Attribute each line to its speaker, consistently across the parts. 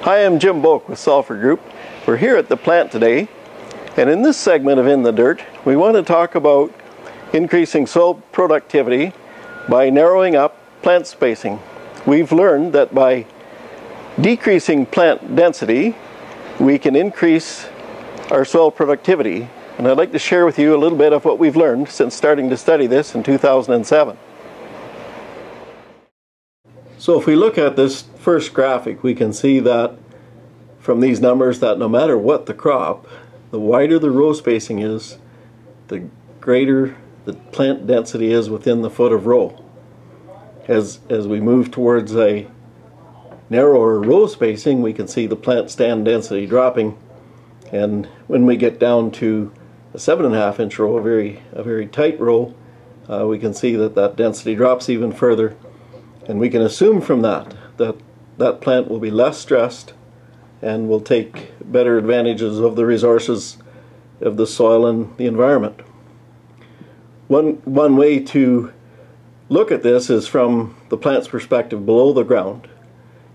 Speaker 1: Hi, I'm Jim Boak with Salford Group. We're here at the plant today, and in this segment of In the Dirt, we want to talk about increasing soil productivity by narrowing up plant spacing. We've learned that by decreasing plant density, we can increase our soil productivity. And I'd like to share with you a little bit of what we've learned since starting to study this in 2007. So if we look at this first graphic, we can see that from these numbers that no matter what the crop, the wider the row spacing is, the greater the plant density is within the foot of row. As we move towards a narrower row spacing, we can see the plant stand density dropping, and when we get down to a 7.5 inch row, a very tight row, we can see that that density drops even further. And we can assume from that that plant will be less stressed and will take better advantages of the resources of the soil and the environment. One way to look at this is from the plant's perspective below the ground.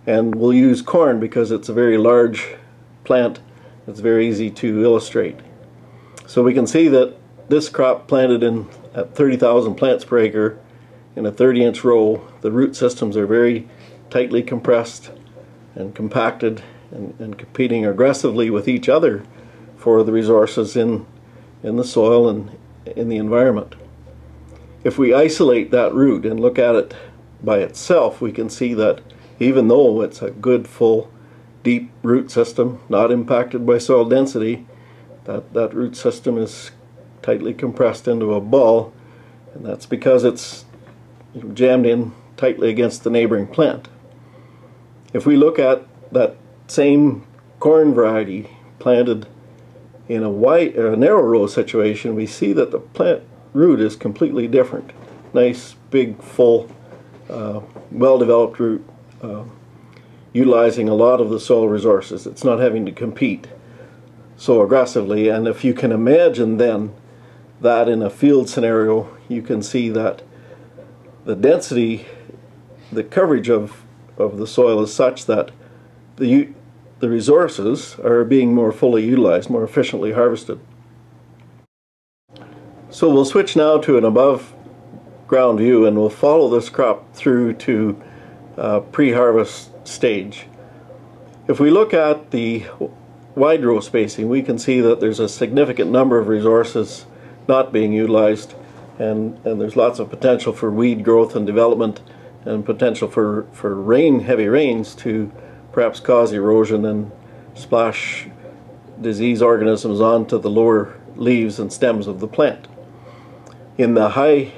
Speaker 1: And we'll use corn because it's a very large plant. It's very easy to illustrate. So we can see that this crop planted at 30,000 plants per acre in a 30-inch row, the root systems are very tightly compressed and compacted and competing aggressively with each other for the resources in the soil and in the environment. If we isolate that root and look at it by itself, we can see that even though it's a good, full, deep root system, not impacted by soil density, that root system is tightly compressed into a ball, and that's because it's jammed in tightly against the neighboring plant. If we look at that same corn variety planted in a narrow row situation, we see that the plant root is completely different. Nice, big, full, well-developed root, utilizing a lot of the soil resources. It's not having to compete so aggressively. And if you can imagine then that in a field scenario, you can see that the density, the coverage of the soil is such that the resources are being more fully utilized, more efficiently harvested. So we'll switch now to an above ground view, and we'll follow this crop through to pre-harvest stage. If we look at the wide row spacing, we can see that there's a significant number of resources not being utilized, and there's lots of potential for weed growth and development, and potential for heavy rains to perhaps cause erosion and splash disease organisms onto the lower leaves and stems of the plant. In the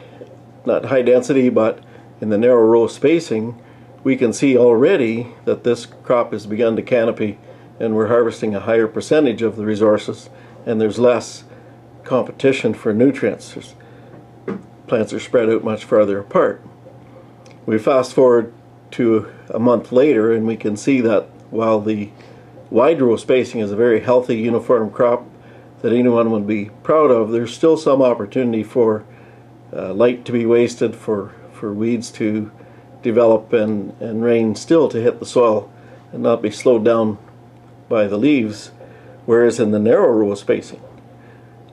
Speaker 1: not high density, but in the narrow row spacing, we can see already that this crop has begun to canopy, and we're harvesting a higher percentage of the resources, and there's less competition for nutrients. Plants are spread out much farther apart. We fast forward to a month later, and we can see that while the wide row spacing is a very healthy, uniform crop that anyone would be proud of, there's still some opportunity for light to be wasted, for weeds to develop, and rain still to hit the soil and not be slowed down by the leaves. Whereas in the narrow row spacing,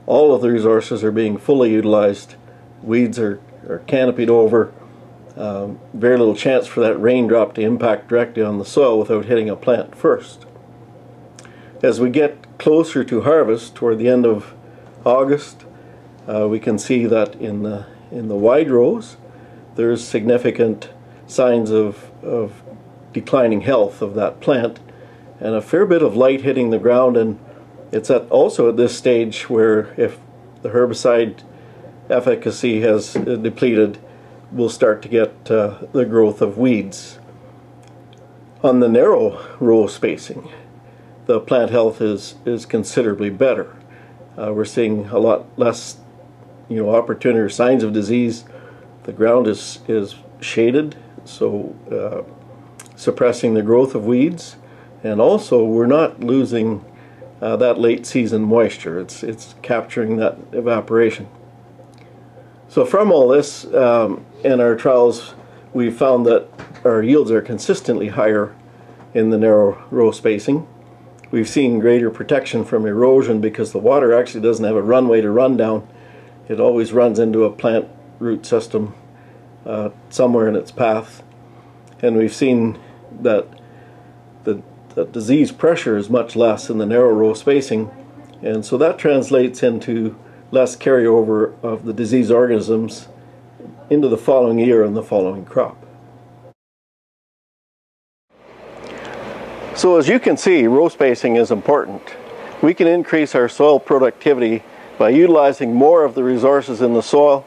Speaker 1: all of the resources are being fully utilized. Weeds are canopied over. Very little chance for that raindrop to impact directly on the soil without hitting a plant first. As we get closer to harvest, toward the end of August, we can see that in the wide rows there's significant signs of declining health of that plant, and a fair bit of light hitting the ground. And it's also at this stage where, if the herbicide efficacy has depleted, we'll start to get the growth of weeds. On the narrow row spacing, the plant health is considerably better. We're seeing a lot less opportunity or signs of disease. The ground is shaded, so suppressing the growth of weeds, and also we're not losing that late season moisture. It's capturing that evaporation. So from all this, in our trials, we found that our yields are consistently higher in the narrow row spacing. We've seen greater protection from erosion because the water actually doesn't have a runway to run down. It always runs into a plant root system somewhere in its path. And we've seen that the disease pressure is much less in the narrow row spacing, and so that translates into less carryover of the disease organisms into the following year and the following crop. So as you can see, row spacing is important. We can increase our soil productivity by utilizing more of the resources in the soil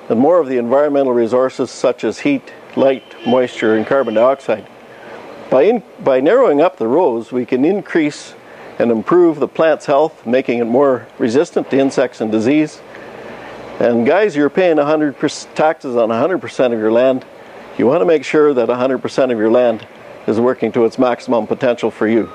Speaker 1: and more of the environmental resources such as heat, light, moisture, and carbon dioxide. By narrowing up the rows, we can increase and improve the plant's health, making it more resistant to insects and disease. And guys, you're paying taxes on 100% of your land. You want to make sure that 100% of your land is working to its maximum potential for you.